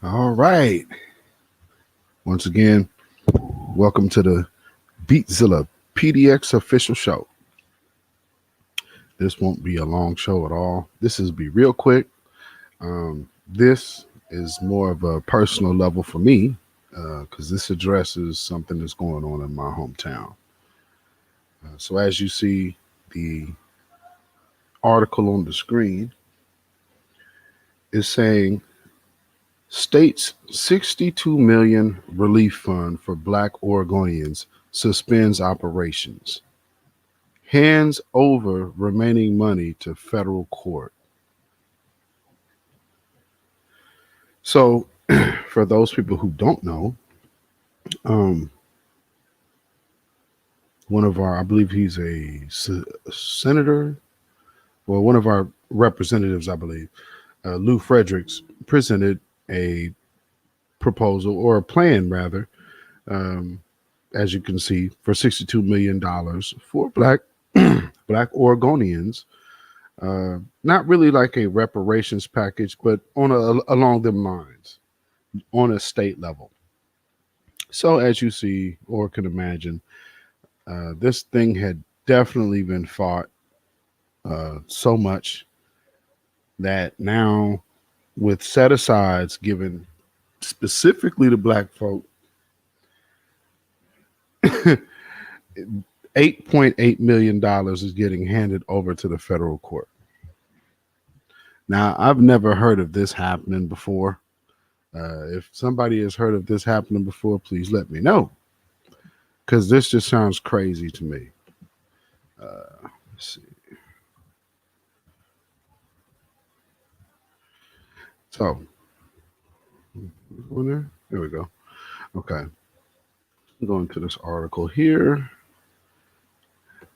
All right. Once again, welcome to the beatzillapdx official show. This won't be a long show at all. This is be real quick. This is more of a personal level for me because this addresses something that's going on in my hometown. So as you see the article on the screen is saying state's 62 million relief fund for Black Oregonians suspends operations. Hands over remaining money to federal court. So, for those people who don't know, um, one of our, I believe he's a senator, or one of our representatives, I believe, Lou Fredericks, presented a proposal or a plan, rather, um, as you can see, for $62 million for Black Oregonians. Not really like a reparations package, but along them lines on a state level. So as you see or can imagine, this thing had definitely been fought so much that now, with set asides given specifically to Black folk, $8.8 million is getting handed over to the federal court. Now, I've never heard of this happening before. If somebody has heard of this happening before, please let me know, because this just sounds crazy to me. Let's see. So, there we go. Okay, going to this article here.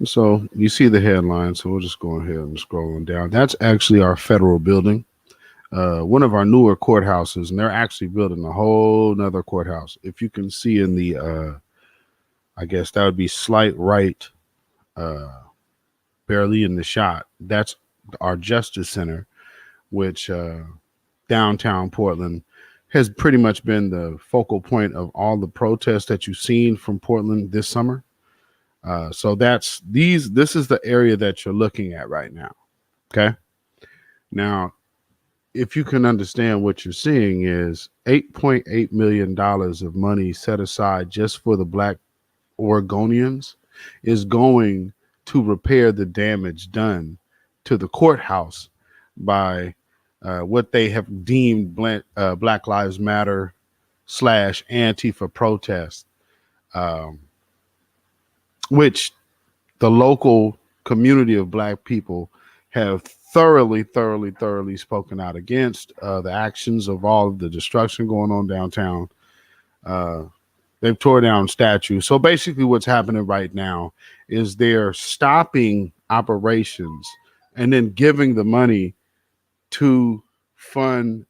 So you see the headline. So we'll just go ahead and scroll on down. That's actually our federal building, one of our newer courthouses, and they're actually building a whole nother courthouse. If you can see in the, I guess that would be slight right, barely in the shot. That's our Justice Center, which downtown Portland has pretty much been the focal point of all the protests that you've seen from Portland this summer. So this is the area that you're looking at right now. Okay. Now, if you can understand, what you're seeing is $8.8 million of money set aside just for the Black Oregonians is going to repair the damage done to the courthouse by what they have deemed Black Lives Matter / Antifa protest, which the local community of Black people have thoroughly spoken out against the actions of all of the destruction going on downtown. They've tore down statues. So basically what's happening right now is they're stopping operations and then giving the money to fund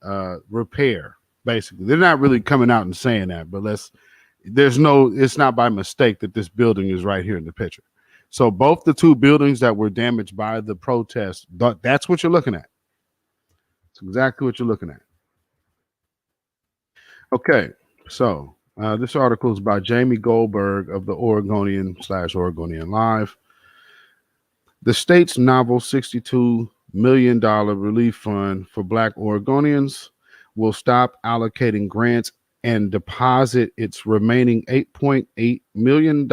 repair. Basically, they're not really coming out and saying that, but it's not by mistake that this building is right here in the picture. So both the two buildings that were damaged by the protest, that's what you're looking at. It's exactly what you're looking at. Okay, so this article is by Jamie Goldberg of the Oregonian / Oregonian Live. The state's novel $62 million relief fund for Black Oregonians will stop allocating grants and deposit its remaining $8.8 million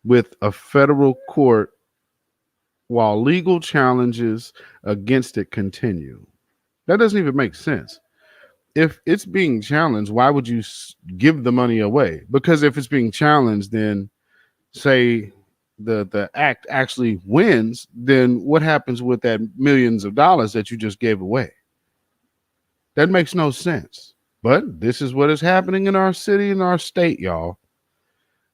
with a federal court while legal challenges against it continue. That doesn't even make sense. If it's being challenged, why would you give the money away? Because if it's being challenged, then say the act actually wins, then what happens with that millions of dollars that you just gave away? That makes no sense. But this is what is happening in our city and our state, y'all.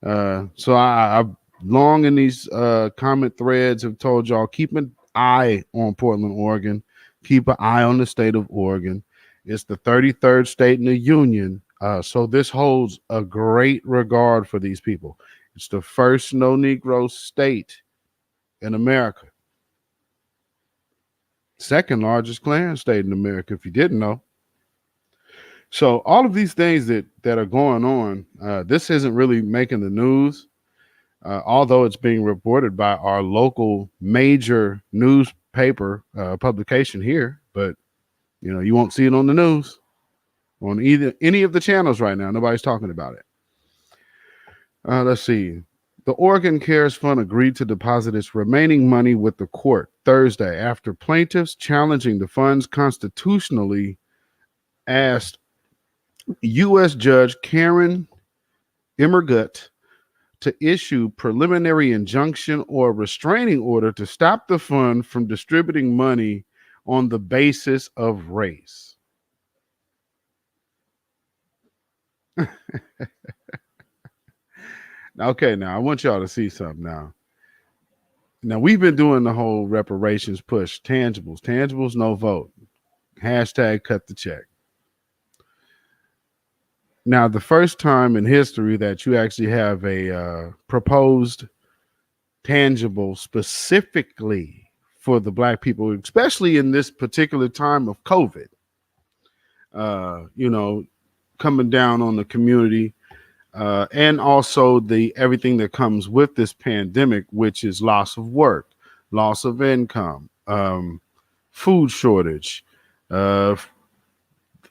So I've long in these comment threads have told y'all, keep an eye on Portland, Oregon. Keep an eye on the state of Oregon. It's the 33rd state in the union. So this holds a great regard for these people. It's the first no Negro state in America. Second largest Klan state in America, if you didn't know. So all of these things that are going on, this isn't really making the news, although it's being reported by our local major newspaper publication here. But you won't see it on the news on either any of the channels right now. Nobody's talking about it. Let's see. The Oregon Cares Fund agreed to deposit its remaining money with the court Thursday after plaintiffs challenging the funds constitutionally asked U.S. Judge Karen Immergut to issue preliminary injunction or restraining order to stop the fund from distributing money on the basis of race. Okay, now I want y'all to see something now. Now we've been doing the whole reparations push, tangibles, no vote. Hashtag cut the check. Now, the first time in history that you actually have a proposed tangible specifically for the Black people, especially in this particular time of COVID, coming down on the community, and also the everything that comes with this pandemic, which is loss of work, loss of income, food shortage, all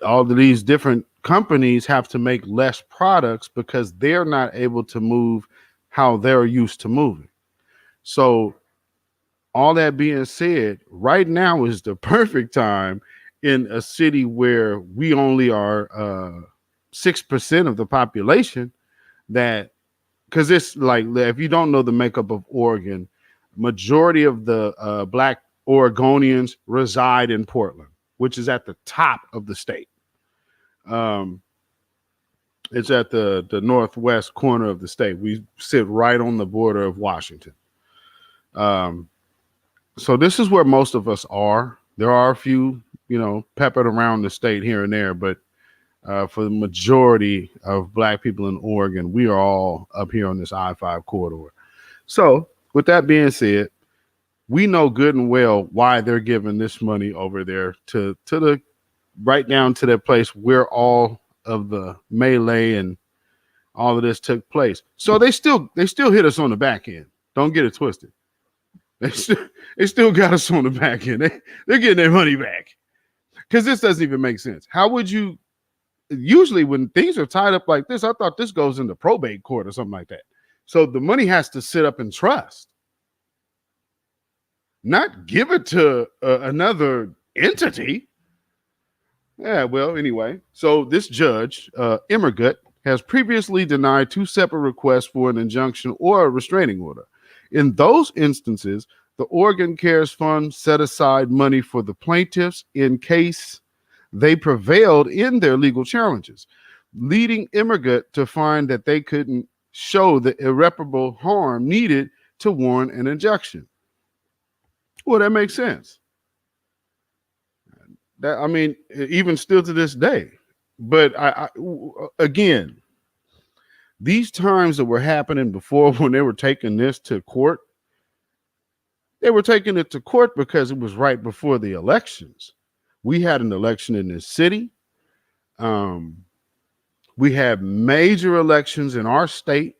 of these different companies have to make less products because they're not able to move how they're used to moving. So all that being said, right now is the perfect time in a city where we only are 6% of the population, that because it's like, if you don't know the makeup of Oregon, majority of the Black Oregonians reside in Portland, which is at the top of the state. It's at the northwest corner of the state. We sit right on the border of Washington. So this is where most of us are. There are a few, peppered around the state here and there, but for the majority of Black people in Oregon, we are all up here on this I-5 corridor. So with that being said, we know good and well why they're giving this money over there to the right down to that place where all of the melee and all of this took place. So they still hit us on the back end. Don't get it twisted. They still got us on the back end. They're getting their money back, because this doesn't even make sense. How would you? Usually when things are tied up like this, I thought this goes into probate court or something like that. So the money has to sit up in trust, not give it to another entity. Yeah, well, anyway, so this judge, Immergut, has previously denied 2 separate requests for an injunction or a restraining order. In those instances, the Oregon Cares Fund set aside money for the plaintiffs in case they prevailed in their legal challenges, leading Immergut to find that they couldn't show the irreparable harm needed to warrant an injunction. Well, that makes sense. That, I mean, even still to this day. But again, these times that were happening before, when they were taking this to court, they were taking it to court because it was right before the elections. We had an election in this city. We had major elections in our state,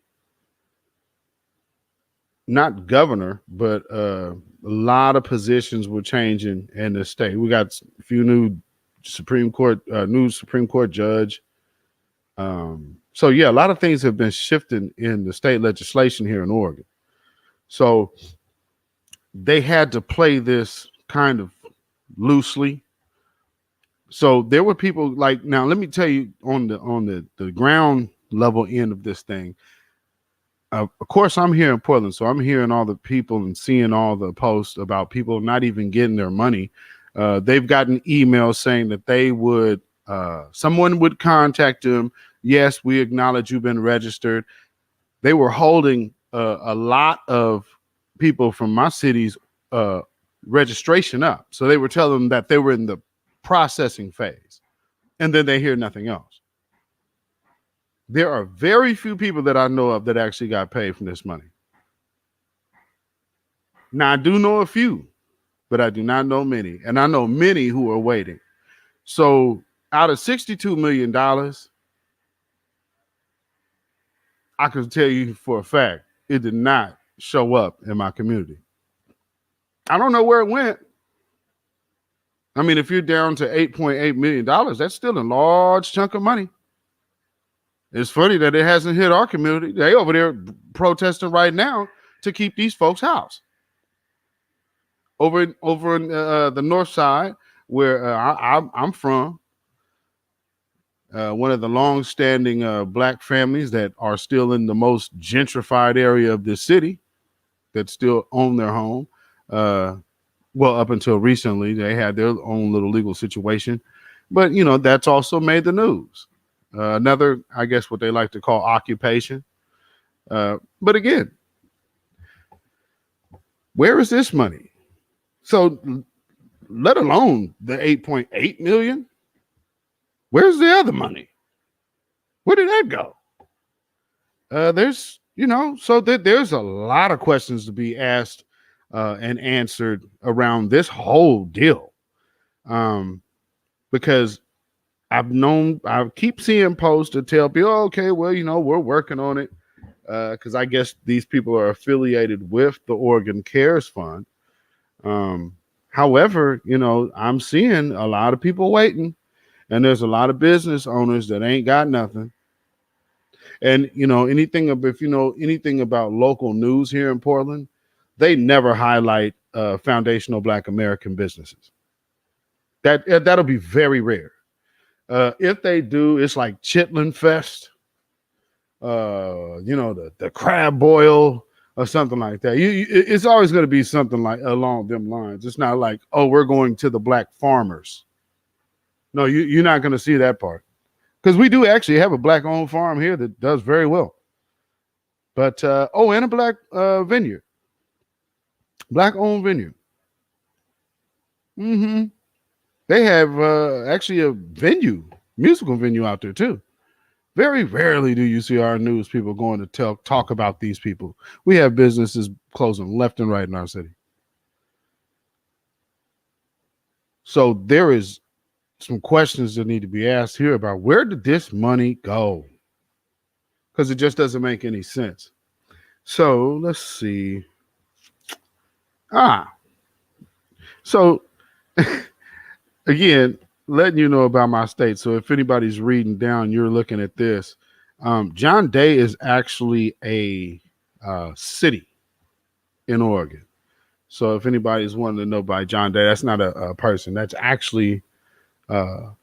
not governor, but a lot of positions were changing in the state. We got a few new Supreme Court judge. So yeah, a lot of things have been shifting in the state legislation here in Oregon. So they had to play this kind of loosely. So there were people like, now let me tell you, on the ground level end of this thing. Of course, I'm here in Portland, so I'm hearing all the people and seeing all the posts about people not even getting their money. They've gotten emails saying that they would, someone would contact them. Yes, we acknowledge you've been registered. They were holding a lot of people from my city's registration up. So they were telling them that they were in the processing phase, and then they hear nothing else. There are very few people that I know of that actually got paid from this money. Now, I do know a few, but I do not know many. And I know many who are waiting. So Out of $62 million, I can tell you for a fact, it did not show up in my community. I don't know where it went. I mean, if you're down to $8.8 million, that's still a large chunk of money. It's funny that it hasn't hit our community. They over there protesting right now to keep these folks housed. Over in the north side, where I'm from, one of the long-standing black families that are still in the most gentrified area of this city, that still own their home. Well, up until recently, they had their own little legal situation, but that's also made the news. Another, I guess, what they like to call occupation. But again, where is this money? So, let alone the 8.8 million. Where's the other money? Where did that go? There's a lot of questions to be asked and answered around this whole deal. Because I keep seeing posts to tell people, okay, well, we're working on it. Because I guess these people are affiliated with the Oregon Cares Fund. However, I'm seeing a lot of people waiting, and there's a lot of business owners that ain't got nothing. And anything about local news here in Portland, they never highlight foundational Black American businesses. That'll be very rare. If they do, it's like Chitlin Fest, the crab boil or something like that. It's always going to be something like along them lines. It's not like, oh, we're going to the Black farmers. No, you're not going to see that part, because we do actually have a Black-owned farm here that does very well. But and a Black vineyard, Black-owned vineyard. They have actually a musical venue out there too. Very rarely do you see our news people going to talk about these people. We have businesses closing left and right in our city. So there is some questions that need to be asked here about where did this money go? Because it just doesn't make any sense. So let's see. So again, letting you know about my state. So if anybody's reading down, you're looking at this. John Day is actually a city in Oregon. So if anybody's wanting to know by John Day, that's not a person. That's actually a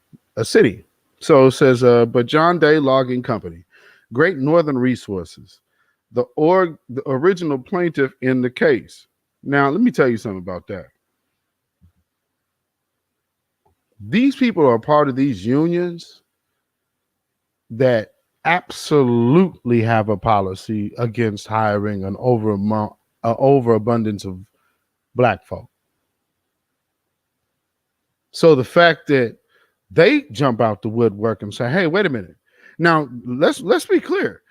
city. So it says, but John Day Logging Company, Great Northern Resources, the original plaintiff in the case. Now, let me tell you something about that. These people are part of these unions that absolutely have a policy against hiring an overabundance of Black folk. So the fact that they jump out the woodwork and say, hey, wait a minute. Now, let's be clear.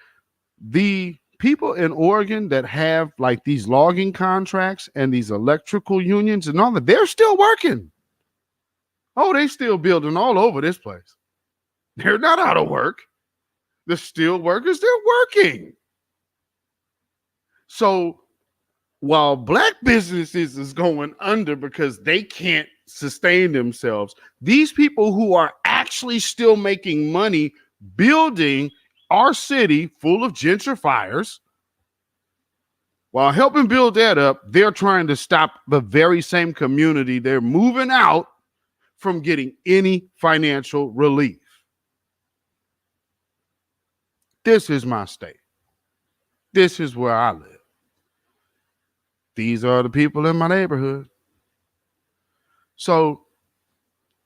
The people in Oregon that have like these logging contracts and these electrical unions and all that, they're still working. Oh, they still building all over this place. They're not out of work. The steel workers, they're working. So while Black businesses is going under because they can't sustain themselves, these people who are actually still making money building our city full of gentrifiers, while helping build that up, they're trying to stop the very same community they're moving out from getting any financial relief. This is my state. This is where I live. These are the people in my neighborhood. So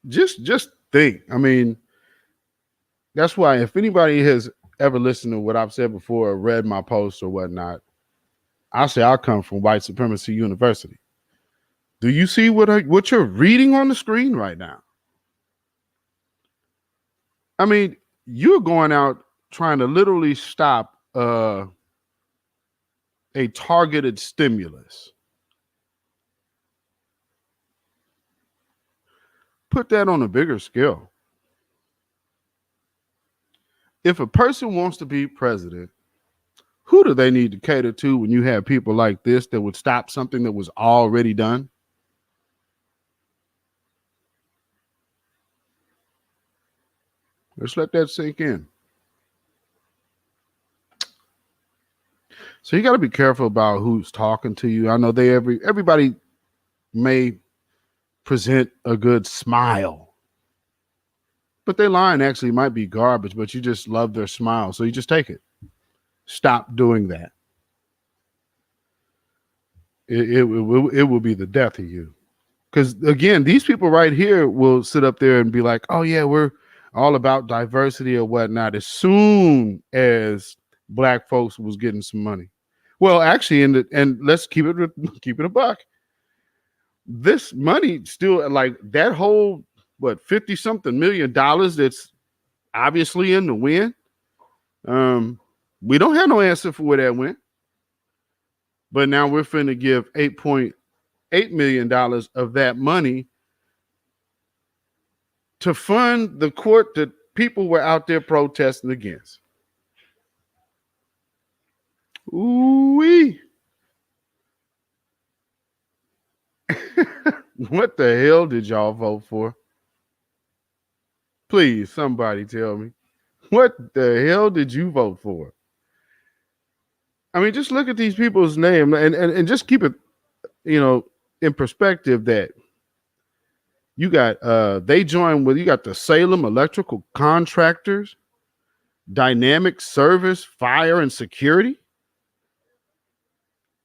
just think. I mean, that's why if anybody has ever listened to what I've said before or read my posts or whatnot, I say I come from white supremacy university. Do you see what you're reading on the screen right now? I mean, you're going out trying to literally stop a targeted stimulus. Put that on a bigger scale. if a person wants to be president, who do they need to cater to when you have people like this that would stop something that was already done? Let's let that sink in. So you got to be careful about who's talking to you. I know everybody may present a good smile, but their line actually might be garbage, but you just love their smile, so you just take it. Stop doing that. It will be the death of you. Because again, these people right here will sit up there and be like, "Oh yeah, we're all about diversity or whatnot." As soon as black folks was getting some money, well, actually, and let's keep it a buck. This money still, like that whole 50-something $million that's obviously in the wind. We don't have no answer for where that went, but now we're finna give $8.8 million of that money to fund the court that people were out there protesting against. Ooh-wee. What the hell did y'all vote for? Please, somebody tell me. What the hell did you vote for? I mean, just look at these people's name and just keep it, in perspective that you got they joined with, you got the Salem Electrical Contractors, Dynamic Service Fire and Security,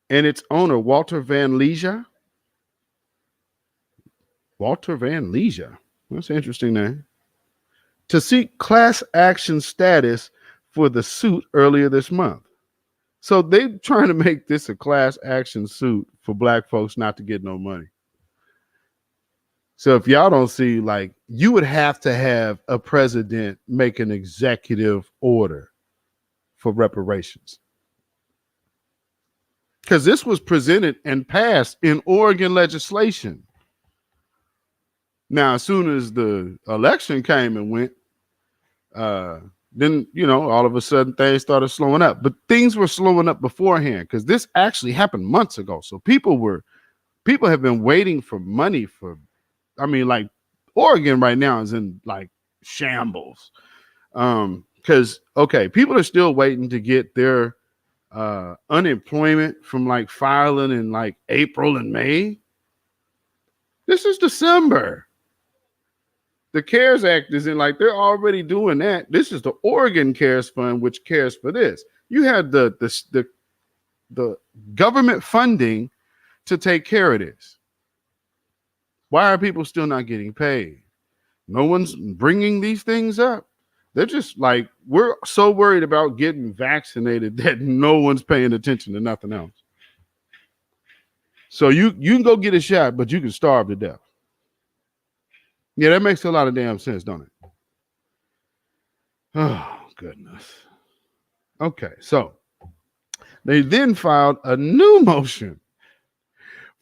and its owner, Walter Van Leisure. Walter Van Leisure. That's an interesting name. To seek class action status for the suit earlier this month. So they're trying to make this a class action suit for black folks not to get no money. So if y'all don't see, like, you would have to have a president make an executive order for reparations. Because this was presented and passed in Oregon legislation. Now, as soon as the election came and went, then, all of a sudden things started slowing up. But things were slowing up beforehand because this actually happened months ago. So people have been waiting for money like Oregon right now is in like shambles. Because, people are still waiting to get their unemployment from like filing in like April and May. This is December. The CARES Act is in, like, they're already doing that. This is the Oregon CARES Fund, which cares for this. You had the government funding to take care of this. Why are people still not getting paid? No one's bringing these things up. They're just like, we're so worried about getting vaccinated that no one's paying attention to nothing else. So you can go get a shot, but you can starve to death. Yeah, that makes a lot of damn sense, don't it? Oh, goodness. Okay, so they then filed a new motion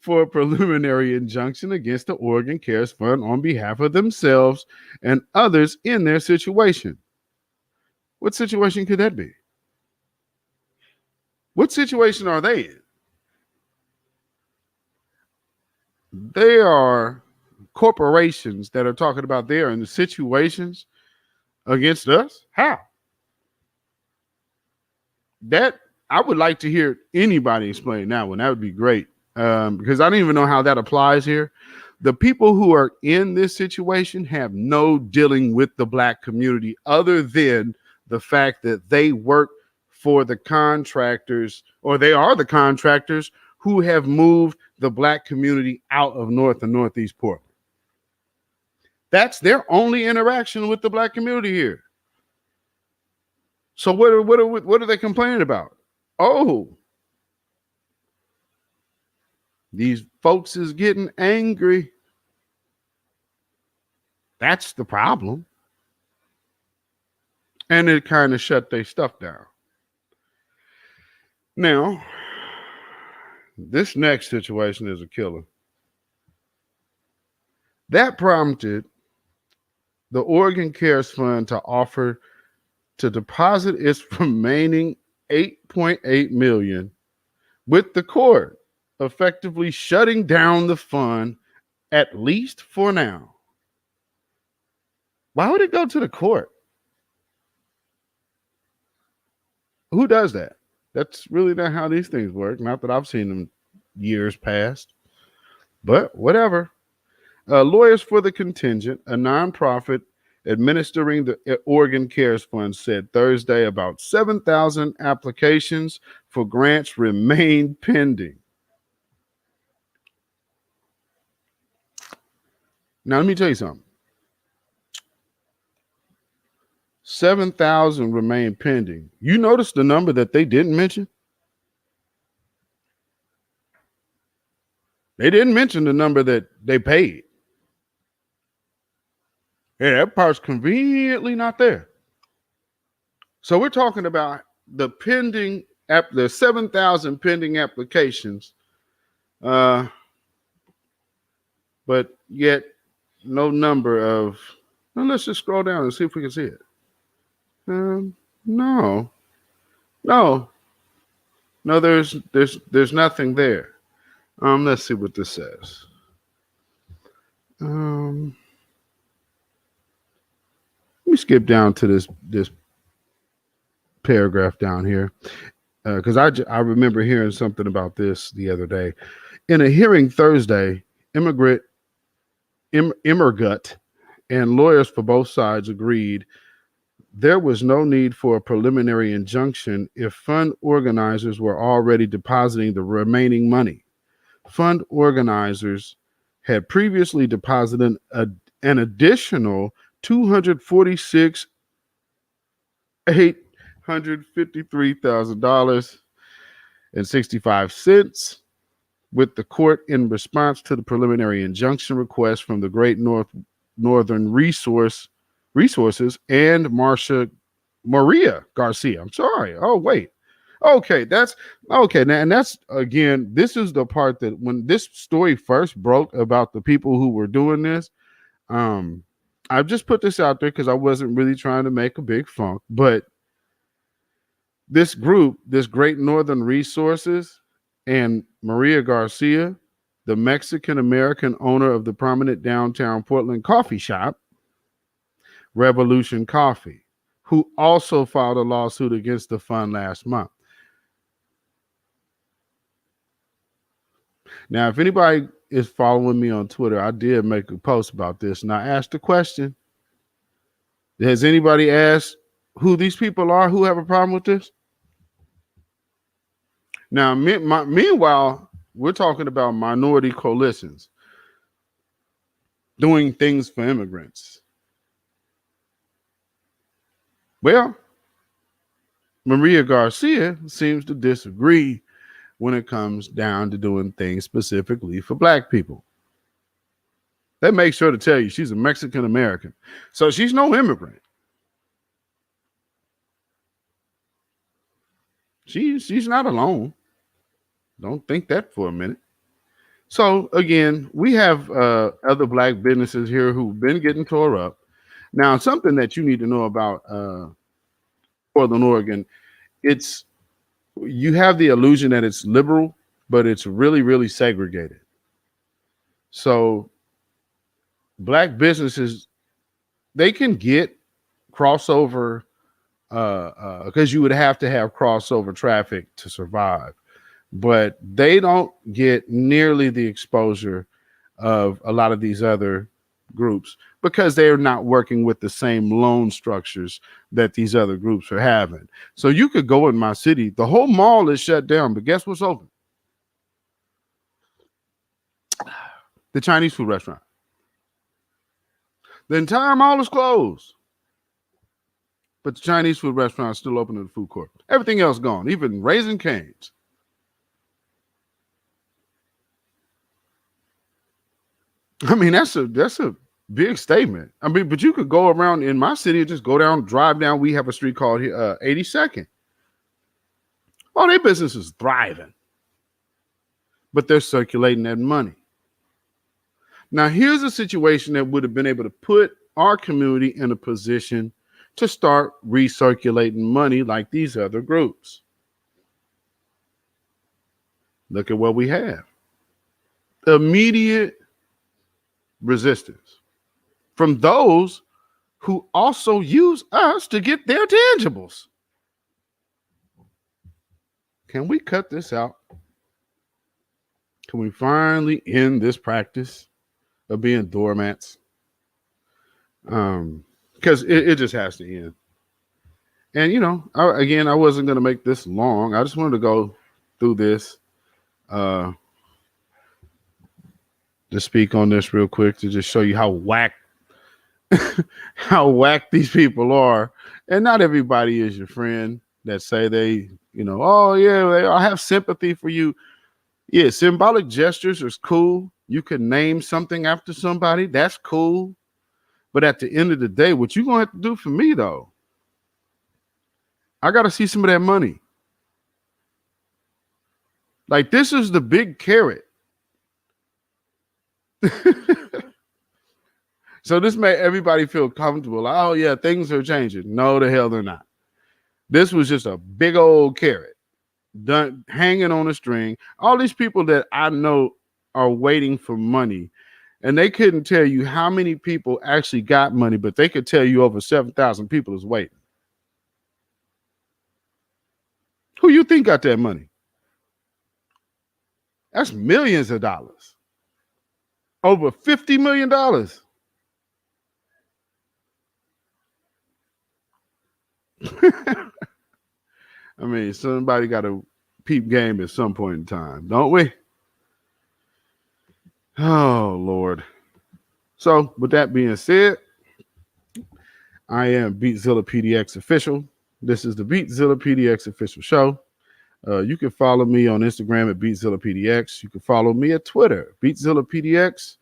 for a preliminary injunction against the Oregon CARES Fund on behalf of themselves and others in their situation. What situation could that be? What situation are they in? They are corporations that are talking about they're in the situations against us. How? That I would like to hear anybody explain that one. That would be great, because I don't even know how that applies here. The people who are in this situation have no dealing with the black community other than the fact that they work for the contractors, or they are the contractors who have moved the black community out of North and Northeast Portland. That's their only interaction with the black community here. So what are they complaining about? Oh, these folks is getting angry. That's the problem. And it kind of shut their stuff down. Now, this next situation is a killer. That prompted the Oregon CARES Fund to offer to deposit its remaining 8.8 million, with the court effectively shutting down the fund, at least for now. Why would it go to the court? Who does that? That's really not how these things work. Not that I've seen them years past, but whatever. Lawyers for the Contingent, a nonprofit administering the Oregon Cares Fund, said Thursday about 7,000 applications for grants remain pending. Now, let me tell you something. 7,000 remain pending. You notice the number that they didn't mention? They didn't mention the number that they paid. Yeah, that part's conveniently not there. So we're talking about the 7,000 pending applications, but yet no number of. Well, let's just scroll down and see if we can see it. No. There's nothing there. Let's see what this says. Let me skip down to this paragraph down here, because I remember hearing something about this the other day. In a hearing Thursday, Immergut and lawyers for both sides agreed there was no need for a preliminary injunction if fund organizers were already depositing the remaining money. Fund organizers had previously deposited an additional $246,853,065 with the court in response to the preliminary injunction request from the Great Northern Resources and Maria Garcia. I'm sorry. Oh, wait. Okay, that's okay. Now, and that's again, this is the part that when this story first broke about the people who were doing this, I've just put this out there because I wasn't really trying to make a big funk, but this group, this Great Northern Resources and Maria Garcia, the Mexican-American owner of the prominent downtown Portland coffee shop, Revolution Coffee, who also filed a lawsuit against the fund last month. Now, if anybody is following me on Twitter, I did make a post about this, and I asked the question, has anybody asked who these people are who have a problem with this? Now, meanwhile, we're talking about minority coalitions doing things for immigrants. Well, Maria Garcia seems to disagree when it comes down to doing things specifically for Black people. They make sure to tell you she's a Mexican American, so she's no immigrant. She's not alone. Don't think that for a minute. So again, we have other Black businesses here who've been getting tore up. Now, something that you need to know about Portland, Oregon, you have the illusion that it's liberal, but it's really, really segregated. So Black businesses, they can get crossover because you would have to have crossover traffic to survive, but they don't get nearly the exposure of a lot of these other groups because they're not working with the same loan structures that these other groups are having. So you could go in my city, the whole mall is shut down, but guess what's open? The Chinese food restaurant. The entire mall is closed, but the Chinese food restaurant is still open in the food court. Everything else gone, even Raising Cane's. I mean, that's a big statement. I mean, but you could go around in my city and just go down, drive down. We have a street called 82nd. Oh, their business is thriving, but they're circulating that money. Now, here's a situation that would have been able to put our community in a position to start recirculating money like these other groups. Look at what we have. Immediate resistance from those who also use us to get their tangibles. Can we cut this out? Can we finally end this practice of being doormats? Because it just has to end. And, I wasn't going to make this long. I just wanted to go through this to speak on this real quick, to just show you how whack these people are. And not everybody is your friend that say they, oh yeah, I have sympathy for you. Yeah, symbolic gestures is cool. You can name something after somebody. That's cool. But at the end of the day, what you're going to have to do for me, though, I got to see some of that money. Like, this is the big carrot. So this made everybody feel comfortable. Like, oh, yeah, things are changing. No, the hell they're not. This was just a big old carrot done hanging on a string. All these people that I know are waiting for money, and they couldn't tell you how many people actually got money, but they could tell you over 7,000 people is waiting. Who you think got that money? That's millions of dollars. Over $50 million. I mean, somebody got to peep game at some point in time, don't we? Oh, Lord. So, with that being said, I am beatzillapdx official. This is the beatzillapdx official show. You can follow me on Instagram at beatzillapdx. You can follow me at Twitter, beatzillapdx.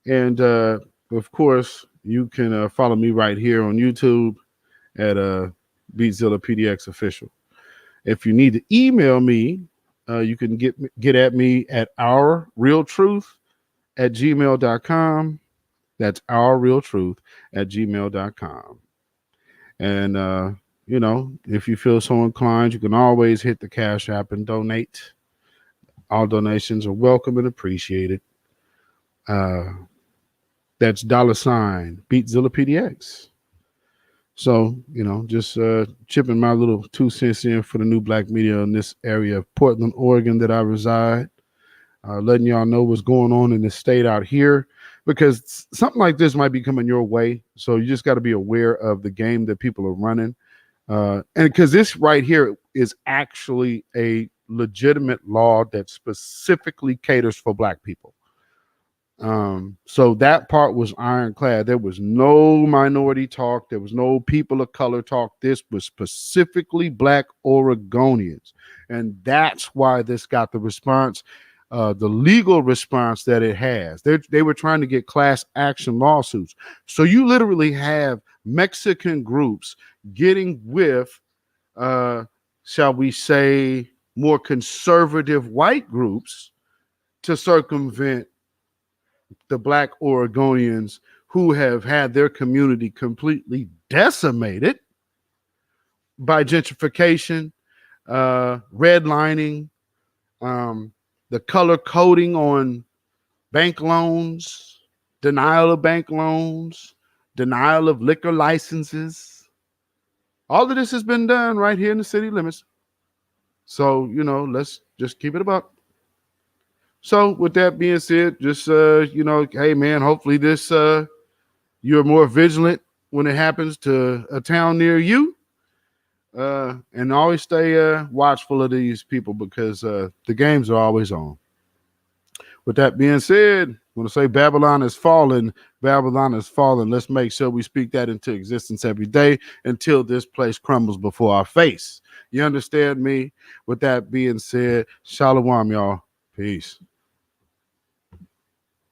And, of course, you can follow me right here on YouTube at beatzillapdx official. If you need to email me, you can get at me at ourrealtruth@gmail.com. That's ourrealtruth@gmail.com. And, if you feel so inclined, you can always hit the Cash App and donate. All donations are welcome and appreciated. That's $ beatzillapdx. So, just chipping my little 2 cents in for the new black media in this area of Portland, Oregon that I reside. Letting y'all know what's going on in the state out here, because something like this might be coming your way. So you just got to be aware of the game that people are running. And because this right here is actually a legitimate law that specifically caters for black people. So that part was ironclad. There was no minority talk. There was no people of color talk. This was specifically Black Oregonians. And that's why this got the response, the legal response that it has. They were trying to get class action lawsuits. So you literally have Mexican groups getting with, shall we say, more conservative white groups to circumvent the Black Oregonians who have had their community completely decimated by gentrification, redlining, the color coding on bank loans, denial of bank loans, denial of liquor licenses. All of this has been done right here in the city limits. So, let's just keep it about. So with that being said, just, hey, man, hopefully this, you're more vigilant when it happens to a town near you. And always stay watchful of these people, because the games are always on. With that being said, I want to say Babylon is fallen. Babylon is fallen. Let's make sure we speak that into existence every day until this place crumbles before our face. You understand me? With that being said, shalom, y'all. Peace.